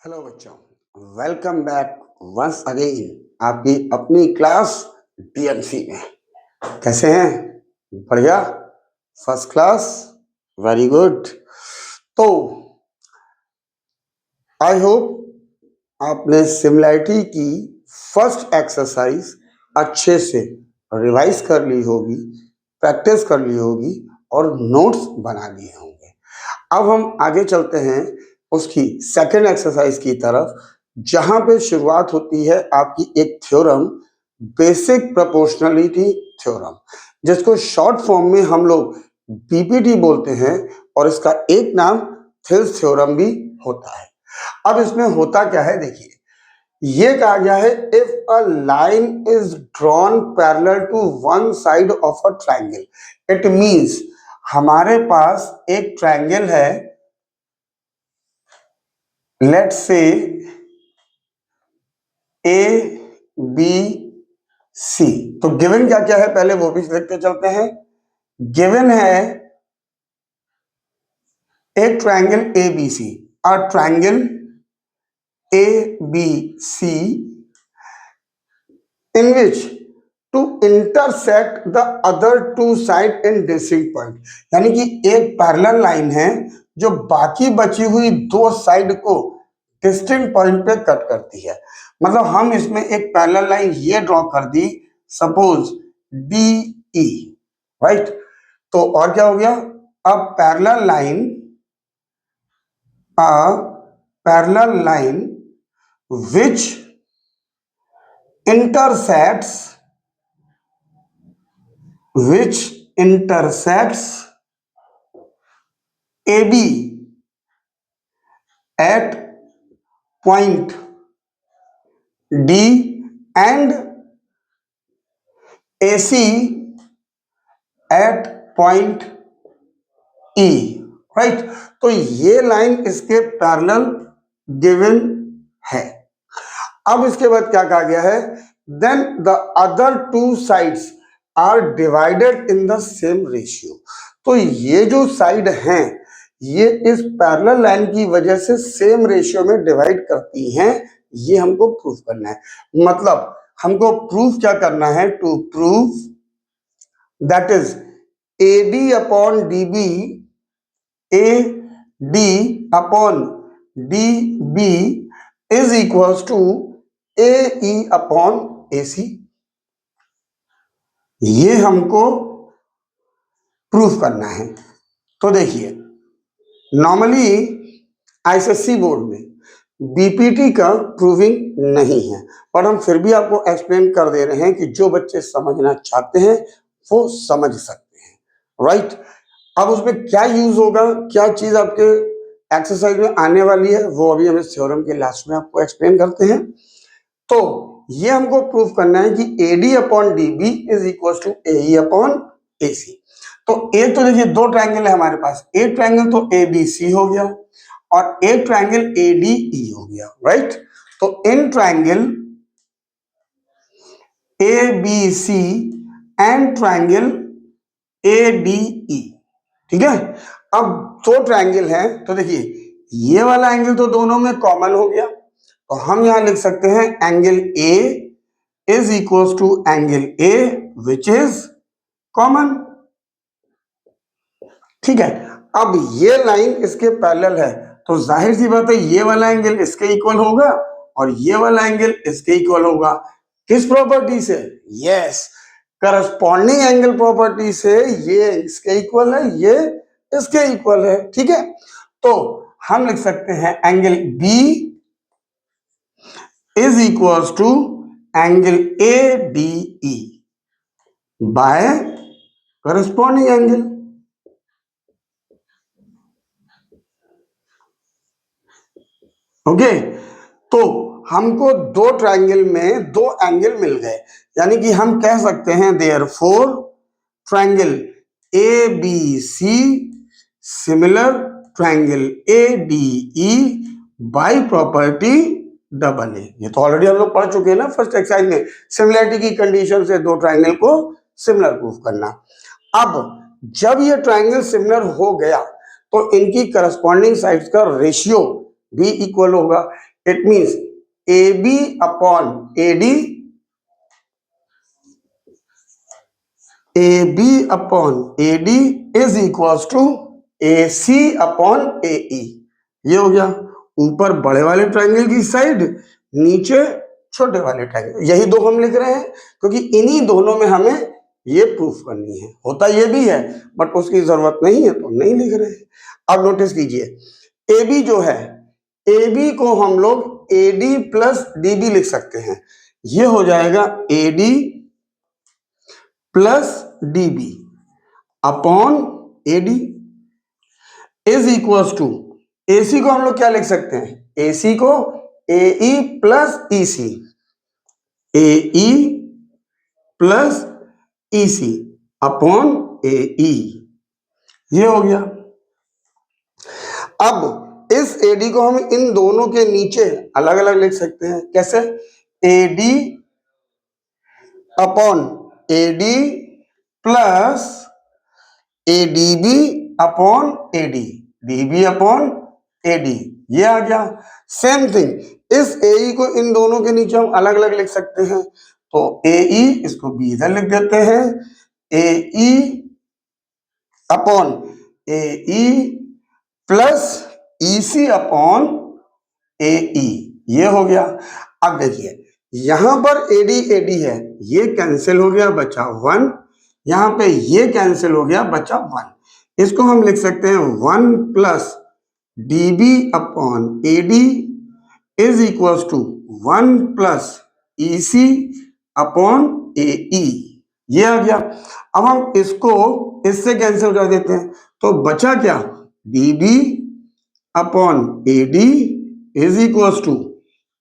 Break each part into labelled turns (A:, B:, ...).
A: Hello बच्चों, welcome back once again आपकी अपनी क्लास डीएमसी में। कैसे हैं? बढ़िया, फर्स्ट क्लास, वेरी गुड। तो आई होप आपने सिमिलैरिटी की फर्स्ट एक्सरसाइज अच्छे से रिवाइज कर ली होगी, प्रैक्टिस कर ली होगी और नोट्स बना लिए होंगे। अब हम आगे चलते हैं उसकी सेकंड एक्सरसाइज की तरफ, जहां पे शुरुआत होती है आपकी एक थ्योरम, बेसिक प्रोपोर्शनलिटी थ्योरम, जिसको शॉर्ट फॉर्म में हम लोग बीपीटी बोलते हैं और इसका एक नाम थिल्स थ्योरम भी होता है। अब इसमें होता क्या है, देखिए, ये कहा गया है if a line is drawn parallel to one side of a triangle, it means हमारे पास एक ट्राइंगल है, लेट्स से ए बी सी। तो गिवन क्या क्या है पहले वो भी देखते चलते हैं। गिवन है एक triangle A B C, a triangle A B C in which to intersect the other two side in distinct point, यानी कि एक पैरेलल लाइन है जो बाकी बची हुई दो साइड को डिस्टिंक्ट पॉइंट पे कट करती है। मतलब हम इसमें एक पैरेलल लाइन ये ड्रॉ कर दी, सपोज डी ई, राइट। तो और क्या हो गया, अब parallel line which intersects AB at point D and AC at point E, right. तो ये लाइन इसके पैरेलल गिवन है। अब इसके बाद क्या कहा गया है, then the other two sides are divided in the same ratio. तो ये जो साइड हैं ये इस पैरेलल लाइन की वजह से सेम रेशियो में डिवाइड करती हैं, ये हमको प्रूफ करना है। मतलब हमको प्रूफ क्या करना है, to prove that is AD upon DB, AD upon DB is equals to AE upon AC। ये हमको प्रूफ करना है। तो देखिए, नॉर्मली आईसीएससी बोर्ड में बीपीटी का प्रूविंग नहीं है, पर हम फिर भी आपको एक्सप्लेन कर दे रहे हैं कि जो बच्चे समझना चाहते हैं वो समझ सकते हैं, राइट। अब उसमें क्या यूज होगा, क्या चीज आपके एक्सरसाइज में आने वाली है, वो अभी हम इस थ्योरम के लास्ट में आपको एक्सप्लेन करते हैं। तो ये हमको प्रूफ करना है कि AD upon DB is equal to AE upon AC। तो एक तो देखिए दो ट्राइंगल है हमारे पास, एक ट्राइंगल तो ABC हो गया और एक ट्राइंगल ADE हो गया, राइट। तो in triangle ABC and triangle ADE, ठीक है। अब दो ट्राइंगल है तो देखिए ये वाला एंगल तो दोनों में कॉमन हो गया, तो हम यहां लिख सकते हैं angle A is equal to angle A which is common, ठीक है। अब ये लाइन इसके पैरेलल है तो जाहिर सी बात है ये वाला एंगल इसके इक्वल होगा और ये वाला एंगल इसके इक्वल होगा। किस प्रॉपर्टी से? यस, करस्पॉन्डिंग एंगल प्रॉपर्टी से। ये इसके इक्वल है, ये इसके इक्वल है, ठीक है। तो हम लिख सकते हैं angle B is equal to angle ADE by corresponding angle. Okay, तो हमको दो ट्राइंगल में दो एंगल मिल गए, यानी कि हम कह सकते हैं therefore triangle ABC similar triangle ADE by property double A. ये तो ऑलरेडी हम लोग पढ़ चुके हैं ना फर्स्ट एक्सरसाइज में, सिमिलरिटी की कंडीशन से दो ट्राइंगल को सिमिलर प्रूफ करना। अब जब ये ट्राइंगल सिमिलर हो गया तो इनकी करस्पॉन्डिंग साइड्स का रेशियो भी इक्वल होगा, it means A B upon A D, A B upon A D is equal to A C upon A E. ये हो गया ऊपर बड़े वाले ट्रायंगल की साइड, नीचे छोटे वाले ट्रायंगल। यही दो हम लिख रहे हैं क्योंकि इन्हीं दोनों में हमें ये प्रूफ करनी है। होता ये भी है बट उसकी जरूरत नहीं है तो नहीं लिख रहे हैं। अब नोटिस कीजिए, ए बी जो है, ए बी को हम लोग A D plus D B लिख सकते हैं। ये हो जाएगा A D plus D B upon A D is equal to, A C को हम लोग क्या लिख सकते हैं, ए सी को ए E plus E C, A E plus E C upon A E. ये हो गया। अब इस ए डी को हम इन दोनों के नीचे अलग अलग लिख सकते हैं। कैसे, A D upon A D plus A D B upon A D, D B upon A D. ये आ गया। सेम थिंग इस ए ई को इन दोनों के नीचे हम अलग अलग लिख सकते हैं। तो ए ई, इसको बी इधर लिख देते हैं, ए E upon A E plus E C upon A E. ये हो गया। अब देखिए यहां पर एडी है, ये कैंसिल हो गया, बचा 1। यहां पे ये कैंसिल हो गया, बचा 1। इसको हम लिख सकते हैं 1 plus D B upon A D is equal to 1 plus E C upon A E. ये आ गया। अब हम इसको इससे कैंसिल कर देते हैं तो बचा क्या, D B upon A D is equal to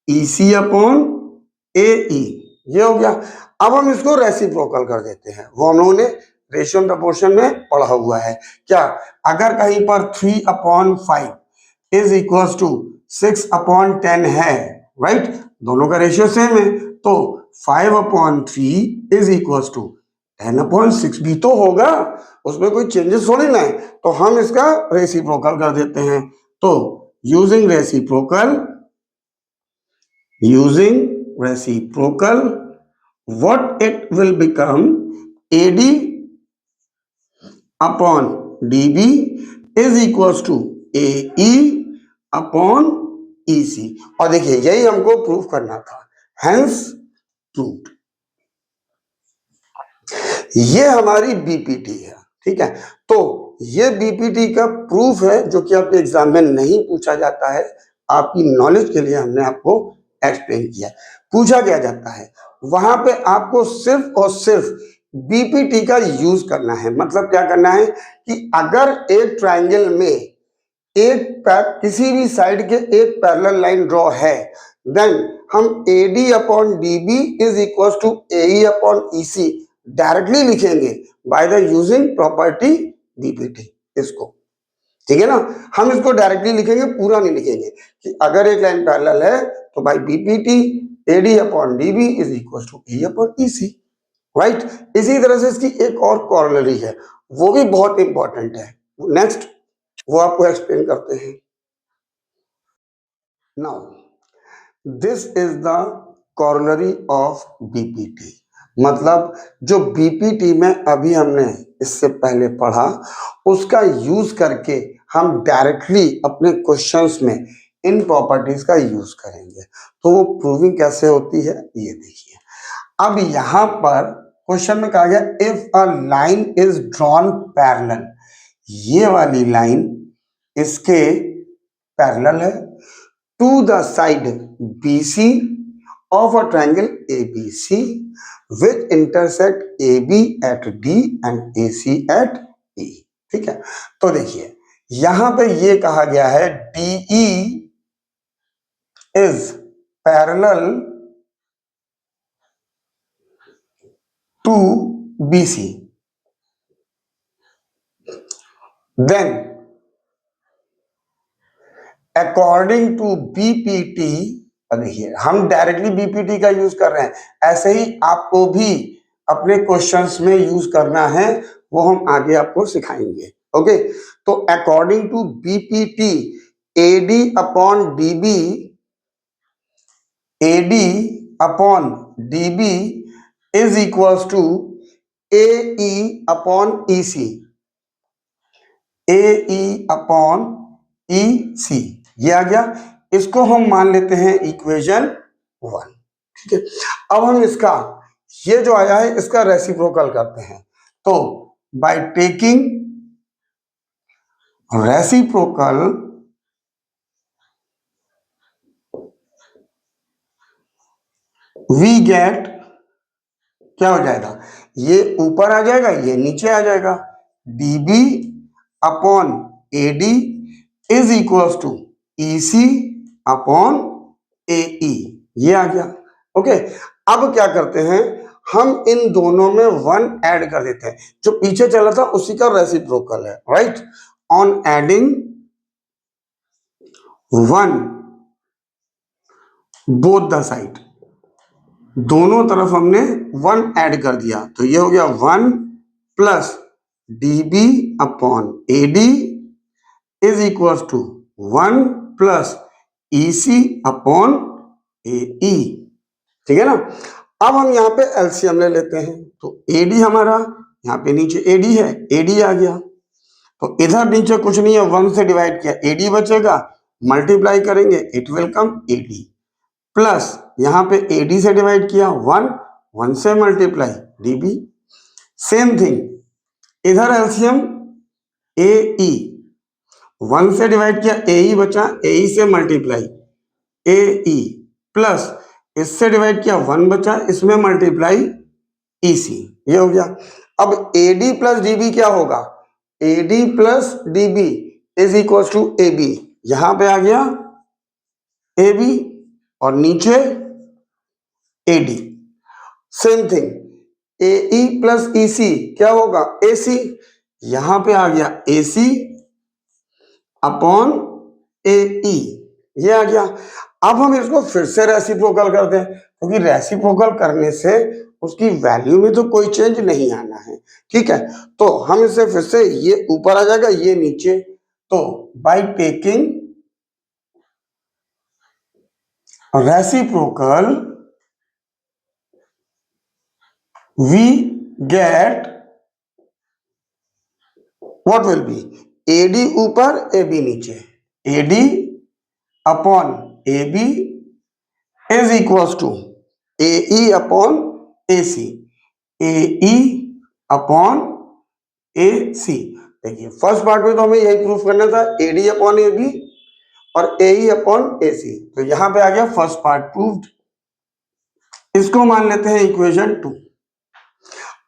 A: E C upon A E. ये हो गया। अब हम इसको रेसिप्रोकल कर देते हैं, वो हम लोगों ने रेशियो प्रपोर्शन में पढ़ा हुआ है। क्या, अगर कहीं पर 3/5 इज इक्वल टू 6/10 है, राइट, दोनों का रेशियो सेम है, तो 5/3 इज इक्वल टू 10/6 भी तो होगा, उसमें कोई चेंजेस थोड़ी ना है। तो हम इसका रेसिप्रोकल कर देते हैं। तो using reciprocal, what it will become, AD upon DB is equals to AE upon EC। और देखिए यही हमको प्रूफ करना था, hence proved। ये हमारी बीपीटी है, ठीक है। तो ये बीपीटी का प्रूफ है जो कि आपके एग्जाम में नहीं पूछा जाता है। आपकी नॉलेज के लिए हमने आपको एक्सप्लेन किया। पूछा क्या जाता है, वहां पे आपको सिर्फ और सिर्फ बीपीटी का यूज करना है। मतलब क्या करना है कि अगर एक ट्रायंगल में किसी भी साइड के एक पैरेलल लाइन ड्रॉ है, देन हम AD upon DB is equal to AE upon EC directly लिखेंगे by the using property BPT. इसको, ठीक है ना, हम इसको डायरेक्टली लिखेंगे, पूरा नहीं लिखेंगे कि अगर एक लाइन पैरेलल है तो by BPT AD upon DB is equal to AE upon EC, right. इसी तरह से इसकी एक और कॉरोलरी है, वो भी बहुत इंपॉर्टेंट है। नेक्स्ट वो आपको एक्सप्लेन करते हैं। Now this is the corollary of BPT. मतलब जो बीपीटी में अभी हमने इससे पहले पढ़ा, उसका यूज करके हम डायरेक्टली अपने क्वेश्चंस में इन प्रॉपर्टीज का यूज करेंगे। तो वो प्रूविंग कैसे होती है ये देखिए। अब यहां पर क्वेश्चन में कहा गया if a line is drawn parallel, ये वाली लाइन इसके पैरेलल है to the side BC of a triangle ABC which intersect AB at D and AC at E। ठीक है, तो देखिए यहां पे ये कहा गया है DE is parallel to BC, then according to BPT, देखिए हम डायरेक्टली बीपीटी का यूज कर रहे हैं, ऐसे ही आपको भी अपने क्वेश्चंस में यूज करना है, वो हम आगे आपको सिखाएंगे। ओके, तो according to BPT AD upon DB AD upon DB is equals to AE upon EC, AE upon EC, ये आ गया। इसको हम मान लेते हैं इक्वेशन 1। ठीक है, अब हम इसका ये जो आया है इसका रेसिप्रोकल करते हैं। तो by taking reciprocal we get, क्या हो जाएगा, ये ऊपर आ जाएगा, ये नीचे आ जाएगा। DB upon AD is equals to EC upon AE, ये आ गया। ओके, अब क्या करते हैं, हम इन दोनों में 1 ऐड कर देते हैं, जो पीछे चला था उसी का रेसिप्रोकल है, right. On adding 1 both the side, दोनों तरफ हमने 1 ऐड कर दिया, तो ये हो गया 1 plus DB upon AD is equal to 1 plus EC upon AE, ठीक है ना। अब हम यहाँ पे एलसीएम ले लेते हैं, तो AD हमारा यहाँ पे नीचे AD है, AD आ गया, तो इधर नीचे कुछ नहीं है, 1 से डिवाइड किया, AD बचेगा, मल्टीप्लाई करेंगे it will come AD, plus यहाँ पे AD से डिवाइड किया 1 से मल्टीप्लाई DB, सेम थिंग इधर एलसीएम AE, 1 से डिवाइड किया AE बचा, AE से मल्टीप्लाई AE, प्लस इससे डिवाइड किया 1 बचा, इसमें मल्टीप्लाई EC, ये हो गया। अब AD प्लस DB क्या होगा, AD plus DB is equal to AB, यहां पे आ गया AB और नीचे AD, same thing AE plus EC क्या होगा, AC, यहां पे आ गया AC अपॉन AE, ये आ गया। अब हम इसको फिर से रेसिप्रोकल करते हैं, क्योंकि रेसिप्रोकल करने से उसकी वैल्यू में तो कोई चेंज नहीं आना है, ठीक है। तो हम इसे फिर से, ये ऊपर आ जाएगा, ये नीचे, तो by taking reciprocal we get what will be, AD ऊपर AB नीचे, AD upon AB is equal to AE upon AC, AE upon AC। देखिए फर्स्ट पार्ट में तो हमें यही प्रूफ करना था, AD अपॉन AB और AE अपॉन AC, तो यहां पे आ गया फर्स्ट पार्ट प्रूव्ड। इसको मान लेते हैं इक्वेशन 2।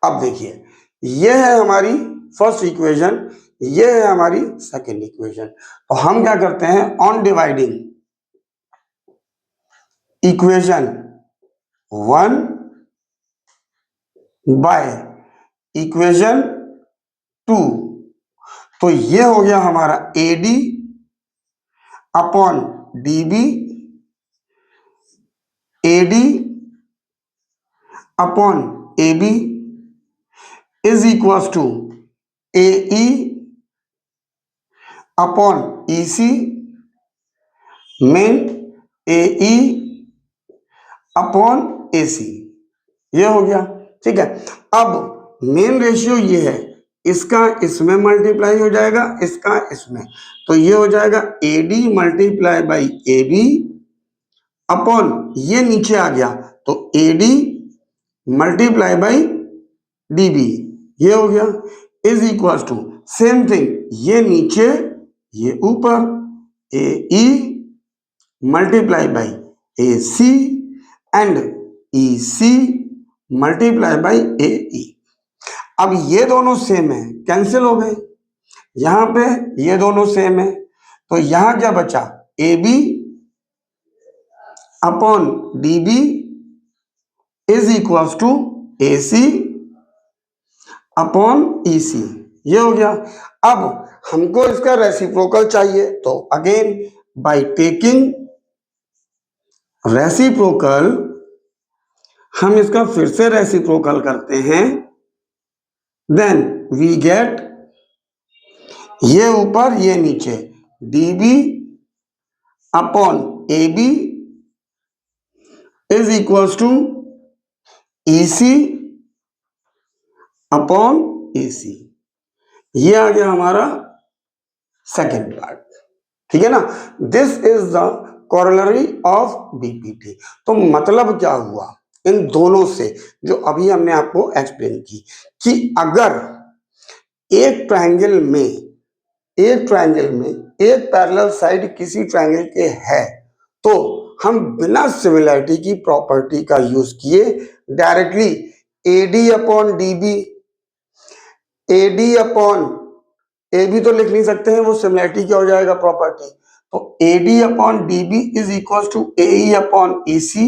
A: अब देखिए ये है हमारी फर्स्ट इक्वेशन, ये है हमारी सेकेंड इक्वेशन। तो हम क्या करते हैं, on dividing equation 1 by equation 2, तो ये हो गया हमारा AD upon DB, AD upon AB is equal to AE upon EC मेन AE अपॉन AC, ये हो गया, ठीक है। अब मेन रेशियो ये है, इसका इसमें मल्टीप्लाई हो जाएगा, इसका इसमें, तो ये हो जाएगा AD multiply by AB upon ये नीचे आ गया, तो AD मल्टीप्लाई बाई DB, ये हो गया, is equal to same thing, ये नीचे ये ऊपर, AE multiply by AC and EC multiply by AE। अब ये दोनों सेम है, कैंसिल हो गए, यहां पे ये दोनों सेम है, तो यहां क्या बचा, AB upon DB is equal to AC upon EC, ये हो गया। अब हमको इसका रेसिप्रोकल चाहिए, तो अगेन बाय टेकिंग रेसिप्रोकल, हम इसका फिर से रेसिप्रोकल करते हैं, देन वी गेट ये ऊपर ये नीचे, DB upon AB is equals to EC upon AC. ये आ गया हमारा सेकेंड पार्ट, ठीक है ना। This is the corollary of BPT. तो मतलब क्या हुआ इन दोनों से, जो अभी हमने आपको एक्सप्लेन की, कि अगर एक ट्रायंगल में एक पैरेलल साइड किसी ट्रायंगल के है, तो हम बिना सिमिलरिटी की प्रॉपर्टी का यूज किए directly AD upon DB, AD upon A भी तो लिख नहीं सकते हैं, वो सिमिलरिटी क्या हो जाएगा, प्रॉपर्टी। तो AD upon DB is equal to A upon EC,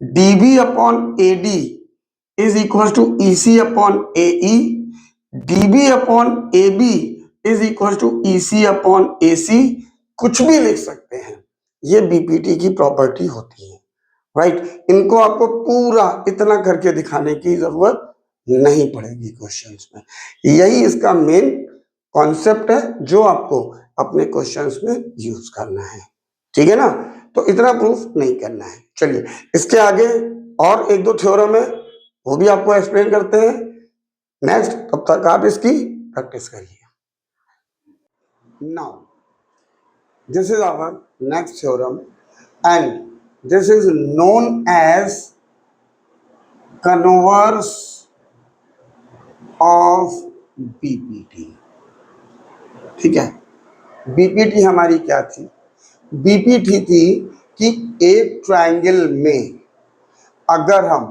A: DB upon AD is equal to EC upon AE, DB upon AB is equal to EC upon AC. कुछ भी लिख सकते हैं, ये बीपीटी की प्रॉपर्टी होती है, राइट। इनको आपको पूरा इतना करके दिखाने की जरूरत नहीं पड़ेगी क्वेश्चंस में। यही इसका मेन कॉन्सेप्ट है जो आपको अपने क्वेश्चंस में यूज करना है, ठीक है ना। तो इतना प्रूफ नहीं करना है। चलिए इसके आगे और एक दो थ्योरम है, वो भी आपको एक्सप्लेन करते हैं नेक्स्ट। तब तक आप इसकी प्रैक्टिस करिए। Now this is our next theorem and this is known as converse of BPT, ठीक है। बीपीटी हमारी क्या थी, बीपीटी थी कि एक ट्रायंगल में अगर हम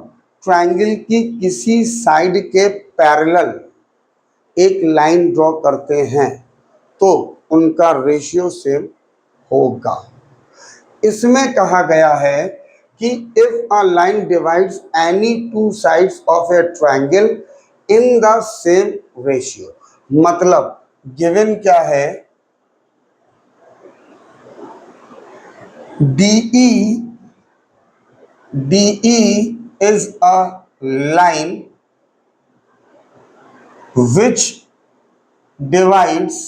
A: ट्रायंगल की किसी साइड के पैरेलल एक लाइन ड्रॉ करते हैं तो उनका रेशियो सेम होगा। इसमें कहा गया है कि if a line divides any two sides of A triangle in the same ratio, मतलब गिवन क्या है, DE is a line which divides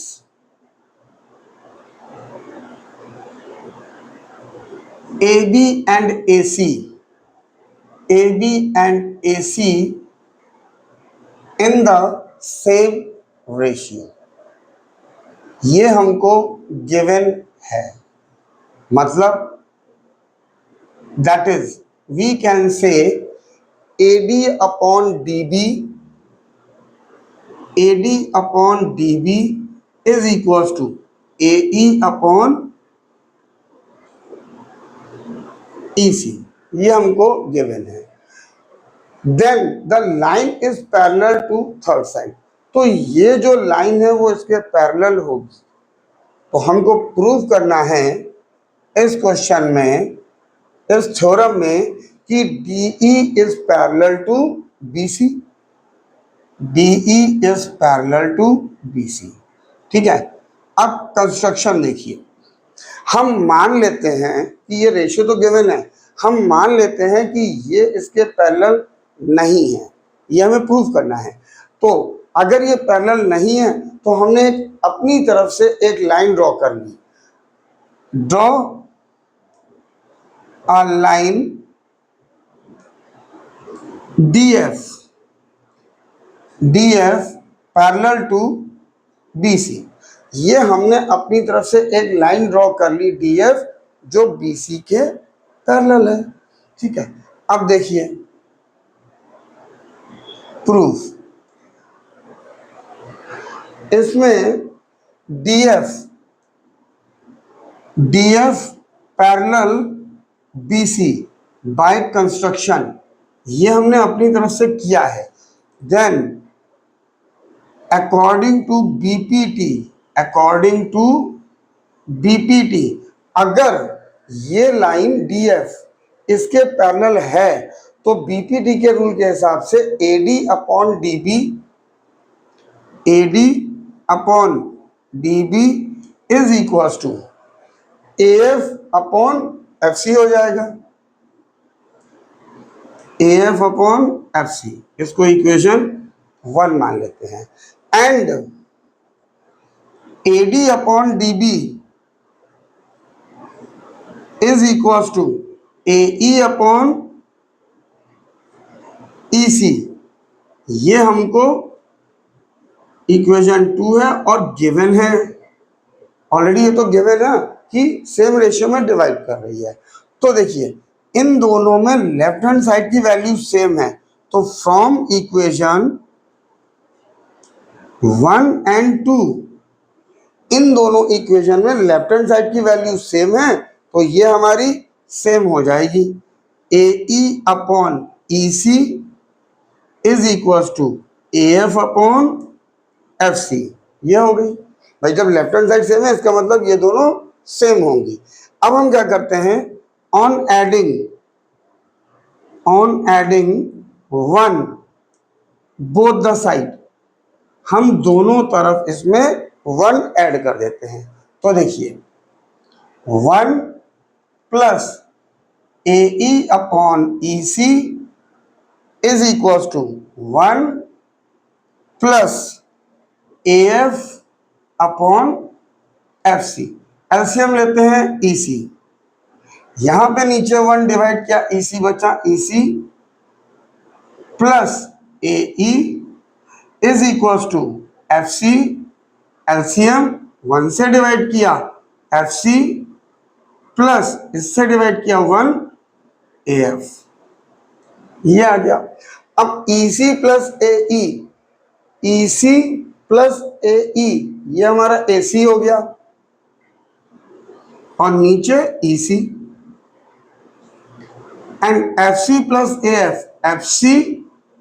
A: AB and AC in the same ratio। ये हमको गिवन है, मतलब that is we can say AD upon DB is equals to AE upon EC, ये हमको given है। Then the line is parallel to third side, तो ये जो लाइन है वो इसके पैरेलल होगी। तो हमको प्रूव करना है इस क्वेश्चन में, इस थ्योरम में, कि DE is parallel to BC, DE is parallel to BC, ठीक है। अब कंस्ट्रक्शन देखिए, हम मान लेते हैं कि ये रेशियो तो गिवन है, हम मान लेते हैं कि ये इसके पैरेलल नहीं है, ये हमें प्रूव करना है। तो अगर ये पैरेलल नहीं है तो हमने अपनी तरफ से एक लाइन ड्रॉ कर ली, draw a line DF parallel to BC। ये हमने अपनी तरफ से एक लाइन ड्रॉ कर ली DF जो BC के पैरेलल है, ठीक है। अब देखिए प्रूफ, इसमें DF parallel BC by construction ये हमने अपनी तरफ से किया है। देन अकॉर्डिंग टू BPT अगर ये लाइन DF इसके पैरेलल है तो BPT के रूल के हिसाब से AD upon DB is equal to AF upon FC हो जाएगा, AF अपॉन FC, इसको इक्वेशन 1 मान लेते हैं। And AD upon DB is equal to A E upon E C, ये हमको इक्वेशन 2 है और गिवन है ऑलरेडी, ये तो गिवन है कि सेम रेशियो में डिवाइड कर रही है। तो देखिए इन दोनों में लेफ्ट हैंड साइड की वैल्यू सेम है, तो फ्रॉम इक्वेशन 1 एंड 2 इन दोनों इक्वेशन में लेफ्ट हैंड साइड की वैल्यू सेम है, तो ये हमारी सेम हो जाएगी। A E upon E C is equal to A F upon F C, ये हो गई भाई। जब लेफ्ट हैंड साइड सेम है इसका मतलब ये दोनों सेम होंगी। अब हम क्या करते हैं, on adding 1 both the side, हम दोनों तरफ इसमें 1 ऐड कर देते हैं। तो देखिए 1 plus A E upon E C is equal to 1 plus A F upon F C. LCM लेते हैं ई सी, यहां पे नीचे 1 डिवाइड किया, ई सी बचा, E C plus A E is equal to F C. LCM 1 से डिवाइड किया F C plus इससे डिवाइड किया 1 ए एफ, ये आ गया। अब ई C plus A E C plus A E, ये हमारा ए सी हो गया और नीचे E C, and F C plus A F C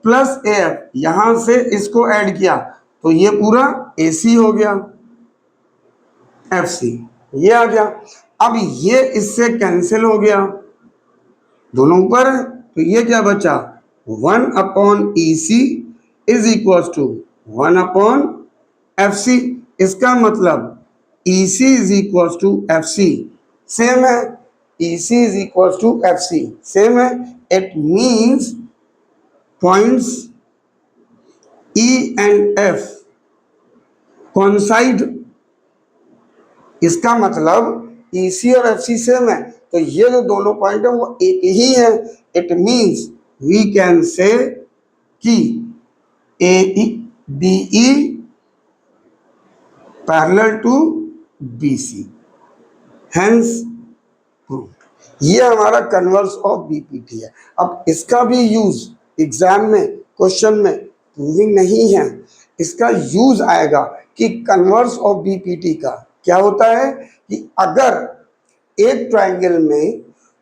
A: plus A F, यहां से इसको ऐड किया तो ये पूरा ए सी हो गया, एफ सी ये आ गया। अब ये इससे कैंसिल हो गया, दोनों ऊपर है, तो ये क्या बचा, 1 upon E C is equal to 1 upon F C. इसका मतलब E C is equal to F C same है, E C is equal to F C same है। It means points E and F coincide, इसका मतलब E सी और F C same है, तो ये जो दोनों पॉइंट है वो एक ही है। It means we can say कि A D E parallel to B C, hence ये हमारा कन्वर्स ऑफ बीपीटी है। अब इसका भी यूज एग्जाम में क्वेश्चन में प्रूविंग नहीं है, इसका यूज आएगा कि कन्वर्स ऑफ बीपीटी का क्या होता है कि अगर एक ट्राइंगल में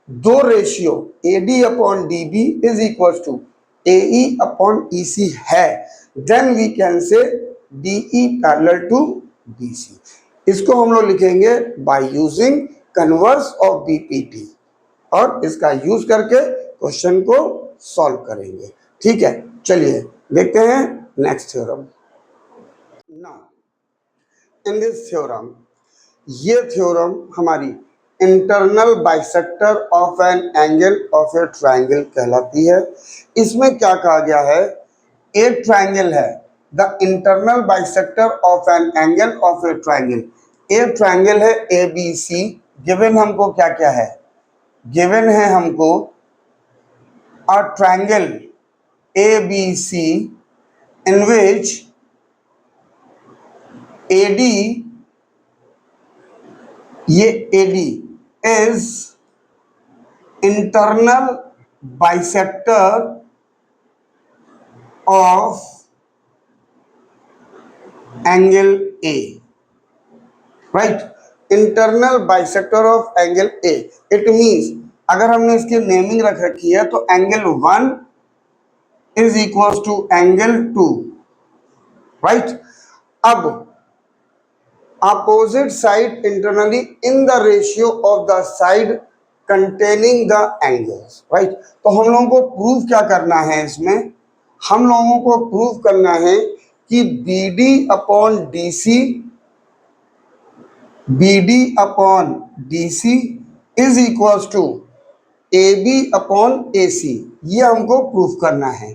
A: दो ratio A D upon D B is equal to A E upon E C है, then we can say D E parallel to B C. इसको हम लोग लिखेंगे by using converse of BPT और इसका यूज करके क्वेश्चन को solve करेंगे। ठीक है, चलिए देखते हैं next theorem. Now in this theorem, ये थ्योरम हमारी internal bisector of an angle of A triangle कहलाती है। इसमें क्या कहा गया है, एक ट्राइंगल है, the internal bisector of an angle of A triangle. एक ट्राइंगल है ए बी सी, गिवन हमको क्या क्या है, गिवन है हमको a triangle A B C in which A D, ये A D is internal bisector of angle A, right, internal bisector of angle A. It means अगर हमने इसकी नेमिंग रख रखी है तो angle 1 is equal to angle 2, right. अब opposite side internally in the ratio of the side containing the angles, right. तो हम लोगों को प्रूव क्या करना है, इसमें हम लोगों को प्रूव करना है कि B D upon D C, B D upon D C is equal to A B upon A C, ये हमको प्रूफ करना है।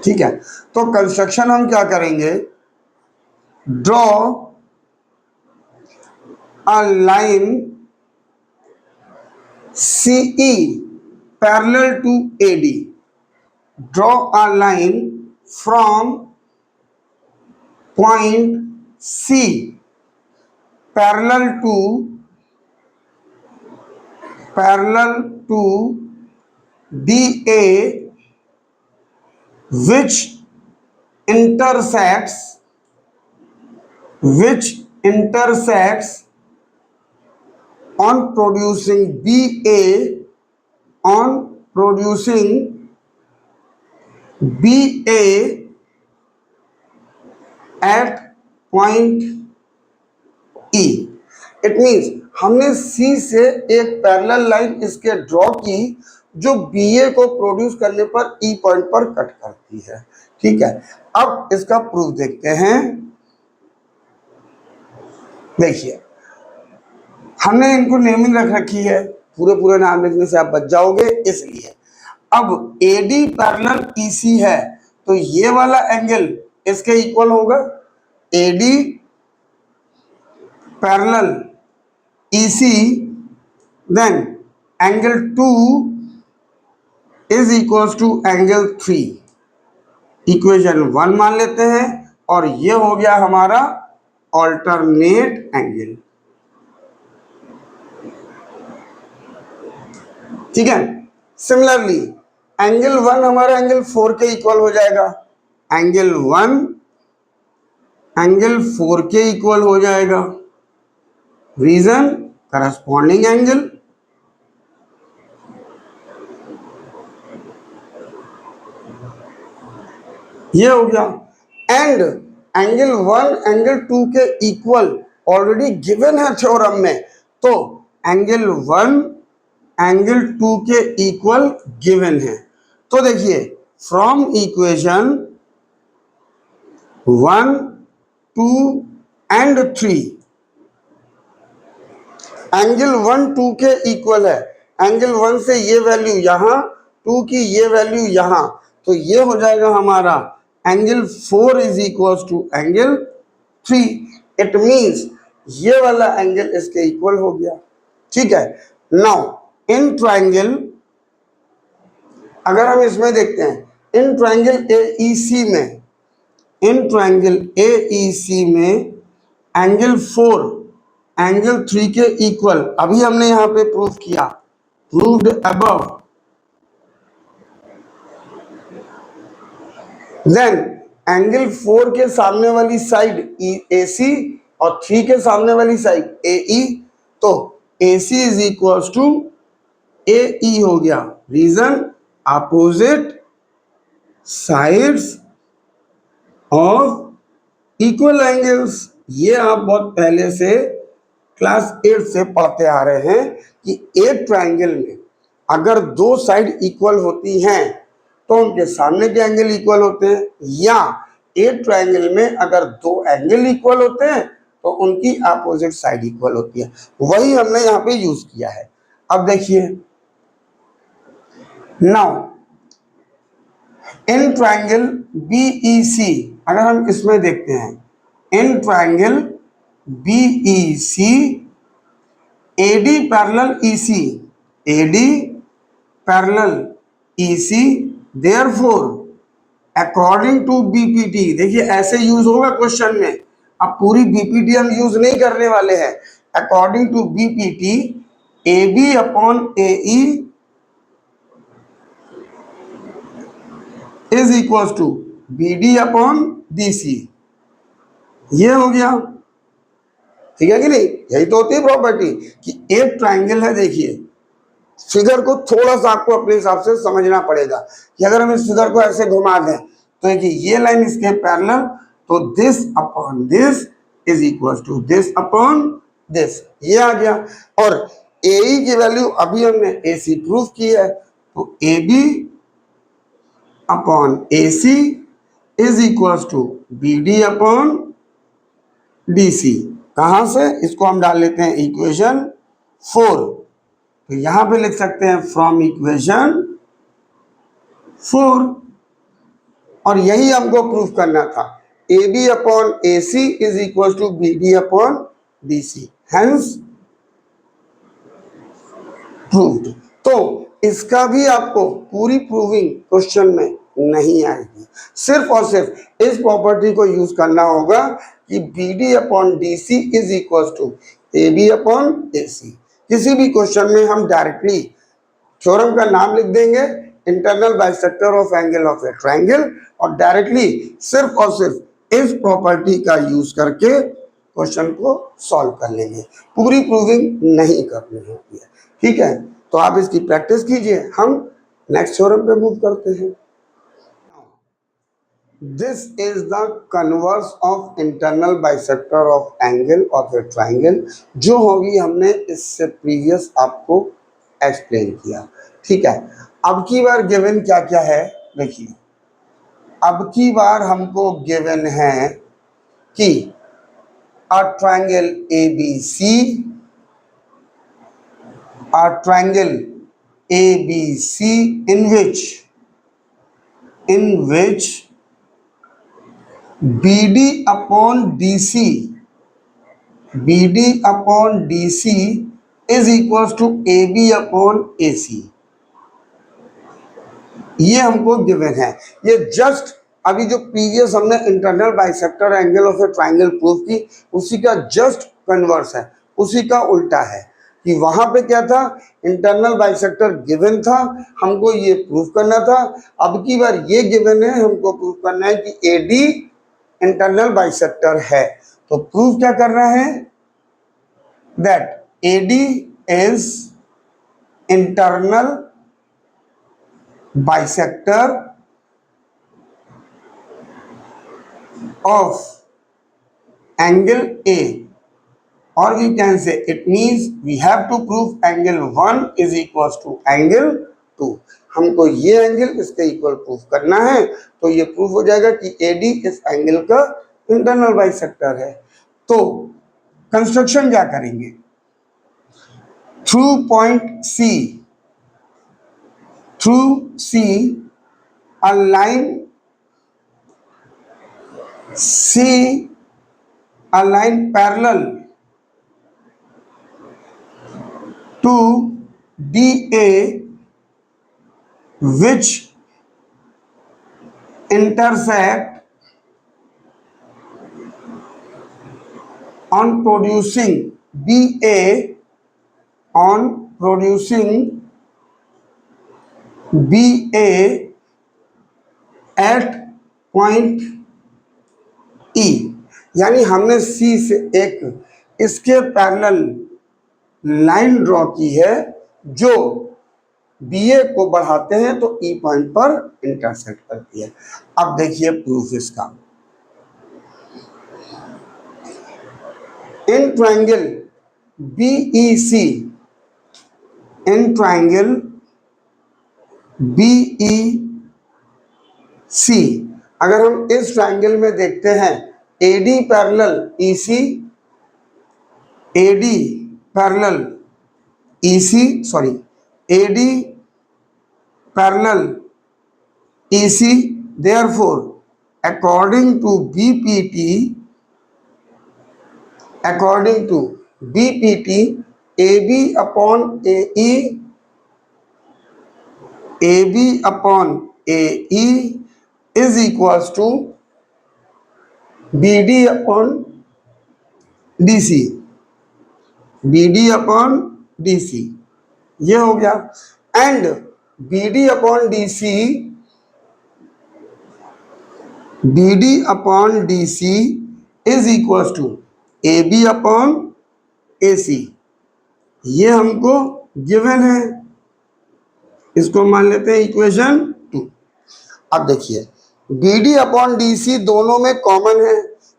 A: ठीक है, तो कंस्ट्रक्शन हम क्या करेंगे, draw a line CE parallel to AD. Draw a line from point C parallel to DA, which intersects on producing BA at point E. It means हमने C से एक पैरेलल लाइन इसके ड्रॉ की जो BA को produce करने पर E point पर कट करती है। ठीक है, अब इसका प्रूफ देखते हैं। देखिए, हमने इनको नेमिंग रख रखी है, पूरे नाम लिखने से आप बच जाओगे, इसलिए अब AD पैरेलल EC है तो ये वाला एंगल इसके इक्वल होगा। AD parallel EC, then angle 2 is equals to angle 3, equation 1 मान लेते हैं और ये हो गया हमारा ऑल्टरनेट एंगल। ठीक है, सिमिलरली एंगल 1 हमारा एंगल 4 के इक्वल हो जाएगा। एंगल 1 एंगल 4 के इक्वल हो जाएगा। Reason, corresponding angle. ये हो गया। एंड एंगल 1 एंगल 2 के इक्वल ऑलरेडी गिवन है थ्योरम में, तो एंगल 1 एंगल 2 के इक्वल गिवन है। तो देखिए, फ्रॉम इक्वेशन 1, 2 एंड 3 एंगल 1 2 के इक्वल है। एंगल 1 से ये वैल्यू यहां, 2 की ये वैल्यू यहां, तो ये हो जाएगा हमारा angle 4 is equal to angle 3। It means ये वाला एंगल इसके इक्वल हो गया। ठीक है, नाउ इन ट्राइंगल, अगर हम इसमें देखते हैं, इन ट्राइंगल AEC में एंगल 4 एंगल 3 के इक्वल, अभी हमने यहां पे प्रूफ किया, प्रूव्ड अबव। देन एंगल 4 के सामने वाली साइड AC और 3 के सामने वाली साइड AE, तो AC is equal to AE हो गया। Reason, opposite sides of equal angles. ये आप बहुत पहले से क्लास 8 से पढ़ते आ रहे हैं कि एक ट्राइंगल में अगर दो साइड इक्वल होती हैं तो उनके सामने के एंगल इक्वल होते हैं, या एक ट्राइंगल में अगर दो एंगल इक्वल होते हैं तो उनकी अपोजिट साइड इक्वल होती है। वही हमने यहाँ पे यूज किया है। अब देखिए, नाउ इन ट्राइंगल BEC, अगर हम इसमें देखते हैं, in triangle BEC AD parallel EC, therefore according to BPT, देखिए ऐसे यूज होगा क्वेश्चन में। अब पूरी BPT हम यूज नहीं करने वाले हैं। According to BPT AB upon AE is equal to BD upon DC। ये हो गया। ठीक है कि नहीं? यही तो होती है प्रॉपर्टी कि एक ट्राइंगल है। देखिए, फिगर को थोड़ा सा आपको अपने हिसाब से समझना पड़ेगा कि अगर हम इस फिगर को ऐसे घुमा दें तो देखिए ये लाइन इसके पैरेलल, तो this upon this is equal to this upon this, ये आ गया। और AE की वैल्यू अभी हमने AC प्रूफ की है, तो AB upon AC is equal to BD upon DC। कहां से? इसको हम डाल लेते हैं इक्वेशन 4, तो यहां पे लिख सकते हैं फ्रॉम इक्वेशन 4, और यही हमको प्रूफ करना था। AB upon AC is equal to BD upon DC। Hence proved. तो इसका भी आपको पूरी प्रूविंग क्वेश्चन में नहीं आएगी, सिर्फ और सिर्फ इस प्रॉपर्टी को यूज करना होगा कि B D upon D C is equal to A B upon A C. किसी भी क्वेश्चन में हम डायरेक्टली थ्योरम का नाम लिख देंगे, internal bisector of angle of A triangle, और डायरेक्टली सिर्फ और सिर्फ इस प्रॉपर्टी का यूज करके क्वेश्चन को सॉल्व कर लेंगे, पूरी प्रूविंग नहीं करनी होती है। ठीक है, तो आप इसकी प्रैक्टिस कीजिए, हम नेक्स्ट थ्योरम पे मूव करते हैं। This is the converse of internal bisector of angle of A triangle, जो होगी हमने इससे प्रीवियस आपको एक्सप्लेन किया। ठीक है, अब की बार गिवन क्या क्या है देखिए, अब की बार हमको गिवन है कि a triangle ABC, a triangle ABC in which BD upon DC is equals to AB upon AC। ये हमको गिवन है। ये जस्ट अभी जो प्रीवियस हमने internal bisector angle of A triangle prove की, उसी का जस्ट कन्वर्स है, उसी का उल्टा है कि वहां पे क्या था, इंटरनल बाइसेक्टर गिवन था, हमको ये प्रूव करना था। अब की बार ये गिवन है, हमको प्रूव करना है कि एडी इंटरनल बाइसेक्टर है। तो प्रूव क्या करना है, that AD is internal bisector of angle A, or we can say it means we have to prove angle 1 is equals to angle 2। हमको ये एंगल इसके इक्वल प्रूफ करना है, तो ये प्रूफ हो जाएगा कि AD इस एंगल का इंटरनल बाइसेक्टर है। तो कंस्ट्रक्शन क्या करेंगे, through point C a line parallel to DA which intersect on producing BA at point E। यानी हमने C से एक इसके पैरेलल लाइन ड्रॉ की है जो BA को बढ़ाते हैं तो E पॉइंट पर इंटरसेक्ट करती है। अब देखिए प्रूफ इसका, in triangle BEC, in triangle BEC, अगर हम इस ट्रायंगल में देखते हैं AD parallel EC, AD parallel EC, sorry AD parallel EC, therefore according to BPT AB upon AE is equals to BD upon DC, BD upon DC, ये हो गया। And BD upon DC is equals to AB upon AC, ये हमको given है, इसको मान लेते हैं इक्वेशन 2। अब देखिए BD अपॉन DC दोनों में कॉमन है,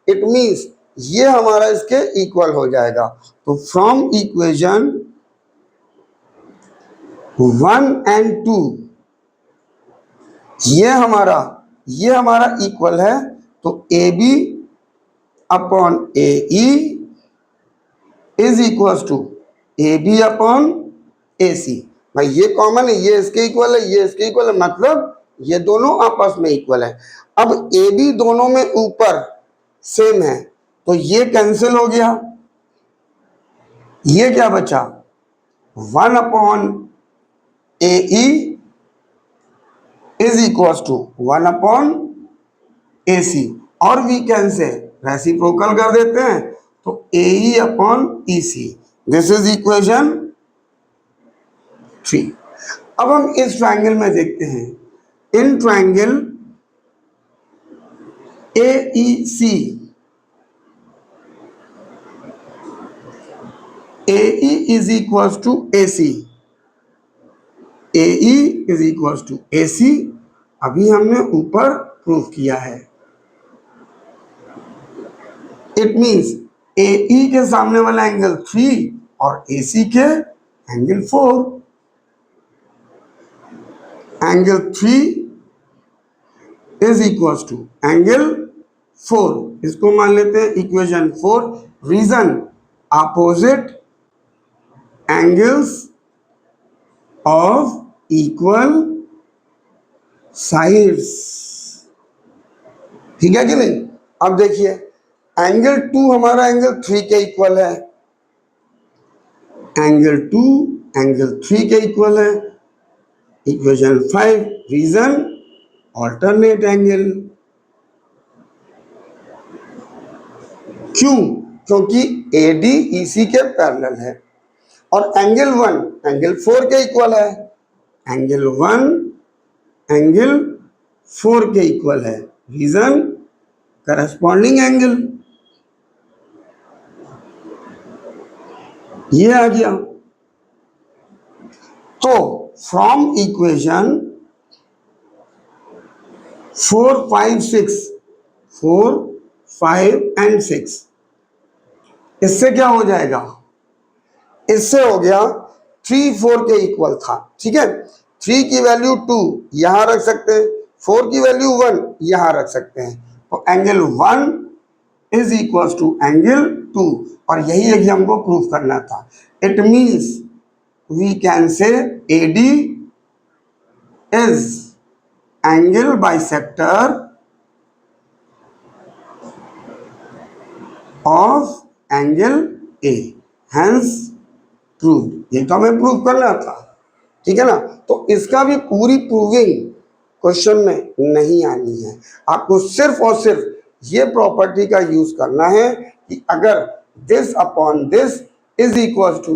A: इट मींस ये हमारा इसके इक्वल हो जाएगा। तो फ्रॉम इक्वेशन 1 एंड 2 ये हमारा इक्वल है, तो AB upon AE is equal to AB upon AC। भाई ये कॉमन है, ये इसके इक्वल है, ये इसके इक्वल है, मतलब ये दोनों आपस में इक्वल है। अब AB दोनों में ऊपर सेम है तो ये कैंसिल हो गया, ये क्या बचा 1/AE is equals to 1/AC, और वी कैन से रेसिप्रोकल कर देते हैं तो AE/EC। This is equation 3। अब हम इस ट्रायंगल में देखते हैं, in triangle AEC, AE is equals to AC, AE is equals to AC अभी हमने ऊपर प्रूव किया है। इट मीन्स AE के सामने वाला एंगल 3 और AC के angle 4। Angle 3 is equals to angle 4, इसको मान लेते हैं equation 4। Reason opposite angles of equal sides, ठीक है कि नहीं। अब देखिए एंगल 2 हमारा एंगल 3 के इक्वल है, एंगल 2 एंगल 3 के इक्वल है। Equation 5 reason alternate angle. क्यों? क्योंकि AD EC के पैरेलल है और एंगल 1 एंगल 4 के इक्वल है, एंगल 1 एंगल 4 के इक्वल है। रीजन करस्पॉन्डिंग एंगल, ये आ गया। तो फ्रॉम इक्वेशन 4, 5, 6, 4, 5 एंड 6, इससे क्या हो जाएगा? इससे हो गया 3, 4 के इक्वल था, ठीक है। 3 की वैल्यू 2 यहां रख सकते हैं, 4 की वैल्यू 1 यहां रख सकते हैं। तो angle 1 is equal to angle 2, और यही एग्जाम को प्रूव करना था। It means we can say AD is angle bisector of angle A, hence prove. ये तो हमें प्रूव करना था, ठीक है ना। तो इसका भी पूरी प्रूविंग क्वेश्चन में नहीं आनी है, आपको सिर्फ और सिर्फ ये प्रॉपर्टी का यूज करना है कि अगर this upon this is equal to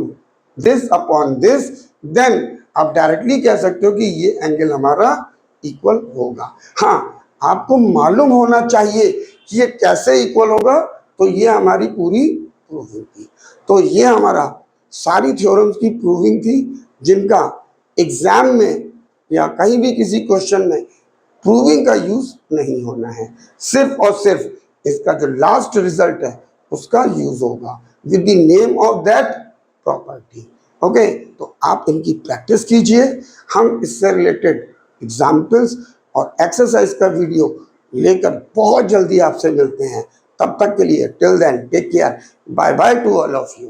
A: this upon this, then आप डायरेक्टली कह सकते हो कि ये एंगल हमारा इक्वल होगा। हाँ, आपको मालूम होना चाहिए कि ये कैसे इक्वल होगा, तो ये हमारी पूरी प्रूविंग थी। तो ये हमारा सारी थ्योरम्स की प्रूविंग थी, जिनका एग्जाम में या कहीं भी किसी क्वेश्चन में प्रूविंग का यूज नहीं होना है, सिर्फ और सिर्फ इसका जो लास्ट रिजल्ट है उसका यूज होगा with the name of that property. Okay, तो आप इनकी प्रैक्टिस कीजिए। हम इससे रिलेटेड एग्जाम्पल्स और एक्सरसाइज का वीडियो लेकर बहुत जल्दी आपसे मिलते हैं। तब तक के लिए till then take care, bye bye to all of you.